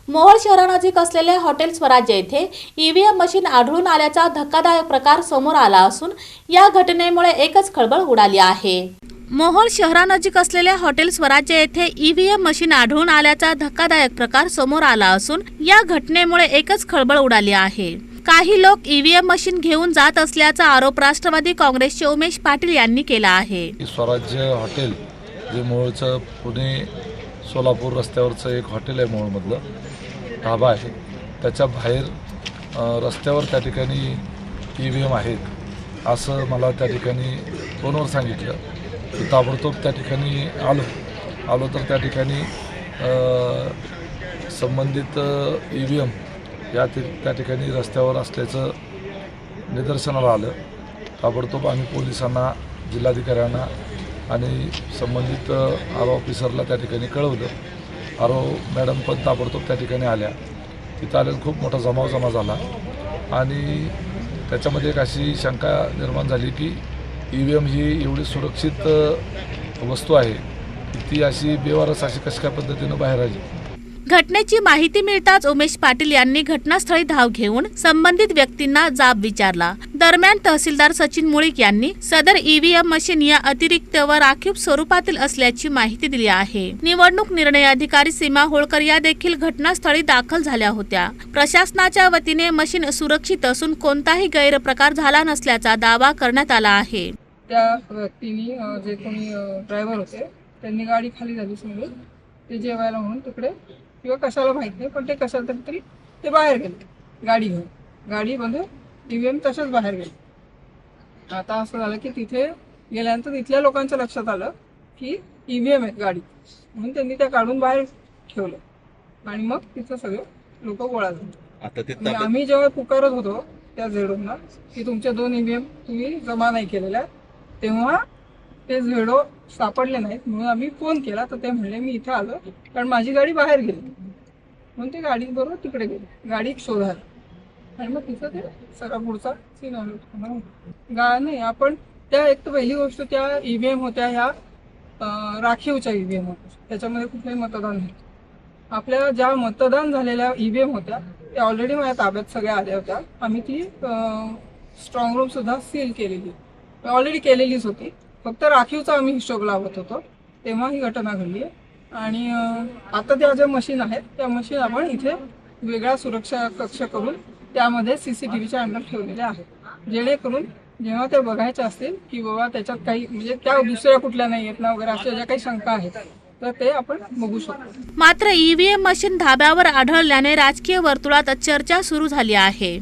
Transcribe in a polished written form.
मोहोळ शहरानजीक असलेल्या हॉटेल स्वराज्य येथे ईव्हीएम मशीन आढळून आल्याचा धक्कादायक प्रकार समोर आला असून या घटनेमुळे एकच खळबळ उडाली आहे। मोहोळ शहरानजीक असलेल्या हॉटेल स्वराज्य येथे ईव्हीएम मशीन आढळून आल्याचा धक्कादायक प्रकार समोर आला असून या घटनेमुळे एकच खळबळ उडाली आहे। काही लोक ईव्हीएम मशीन घेऊन जात असल्याचा आरोप राष्ट्रवादी काँग्रेसचे उमेश पाटील यांनी केला आहे। स्वराज्य हॉटेल जे मोहोळचं पुणे सोलापूर रस्त्यावरचं एक हॉटेल आहे, मोहोळमधलं ढाबा आहे, त्याच्या बाहेर रस्त्यावर त्या ठिकाणी ईव्हीएम आहेत असं मला त्या ठिकाणी फोनवर सांगितलं। ताबडतोब त्या ठिकाणी आलो तर त्या ठिकाणी संबंधित ईव्हीएम त्या ठिकाणी रस्त्यावर असल्याचं निदर्शनाला आलं। ताबडतोब आम्ही पोलिसांना, जिल्हाधिकाऱ्यांना आणि संबंधित आरो ऑफिसरला त्या ठिकाणी कळवलं। आरो मॅडम पण ताबडतोब त्या ठिकाणी आल्या। तिथं आल्यानं खूप मोठा जमा झाला आणि त्याच्यामध्ये एक अशी शंका निर्माण झाली की ईव्हीएम ही एवढी सुरक्षित वस्तू आहे की ती अशी बेवारस अशी कशा पद्धतीनं बाहेर आली। घटनेची माहिती मिळताच उमेश पाटील यांनी घटनास्थळी धाव घेऊन संबंधित व्यक्तींना जाब विचारला। दरम्यान तहसीलदार सचिन मुळीक यांनी सदर ईव्हीएम मशीन या अतिरिक्त व राखीव स्वरूपातील असल्याची माहिती दिली आहे। निवडणूक निर्णय अधिकारी सीमा होळकर या देखील घटनास्थळी दाखल झाल्या होत्या। प्रशासनाच्या वतीने मशीन सुरक्षित असून कोणताही गैरप्रकार झाला नसल्याचा दावा करण्यात आला आहे। त्या व्यक्तीने जे कोणी ड्रायव्हर होते त्यांनी गाडी खाली झाली समजून ते जेवायला म्हणून तिकडे किंवा कशाला माहीत नाही, पण ते कशाला तरी ते बाहेर गेले गाडी घेऊन। गाडीमध्ये ईव्हीएम तसेच बाहेर गेले। आता असं झालं की तिथे गेल्यानंतर तिथल्या लोकांच्या लक्षात आलं की ईव्हीएम आहेत गाडी, म्हणून त्यांनी त्या काढून बाहेर ठेवलं आणि मग तिथं सगळे लोक गोळा झाले। आम्ही जेव्हा पुकारत होतो त्या झेडोना की तुमच्या 2 ईव्हीएम तुम्ही जमा नाही केलेल्या, तेव्हा ते झेडो सापडले नाहीत म्हणून आम्ही फोन केला तर ते म्हणले मी इथे आलो कारण माझी गाडी बाहेर गेली, म्हणून ते गाडी बरोबर तिकडे गेली गाडी शोधायला आणि मग तिथं ते सगळा पुढचा सीन आलो नाही। आपण त्या एक तर पहिली गोष्ट त्या ईव्हीएम होत्या ह्या राखीवच्या ईव्हीएम होत्या, त्याच्यामध्ये कुठलंही मतदान नाही। आपल्या ज्या मतदान झालेल्या ईव्हीएम होत्या त्या ऑलरेडी माझ्या ताब्यात सगळ्या आल्या होत्या। आम्ही ती स्ट्रॉंग रूम सुद्धा सील केलेली ऑलरेडी केलेलीच होती, फक्त राखीवचा आम्ही हिशोब लावत होतो तेव्हा ही घटना घडली आहे। आणि आता त्या ज्या मशीन आहेत त्या मशीन आपण इथे वेगळा सुरक्षा कक्ष करून त्यामध्ये CCTVच्या अंडर ठेवलेले आहेत, जेणेकरून जेव्हा ते बघायचे असतील की बाबा त्याच्यात काही म्हणजे त्या दुसऱ्या कुठल्या नाही आहेत ना वगैरे अशा ज्या काही शंका आहेत तर ते आपण बघू शकतो। मात्र ईव्हीएम मशीन धाब्यावर आढळल्याने राजकीय वर्तुळात चर्चा सुरू झाली आहे।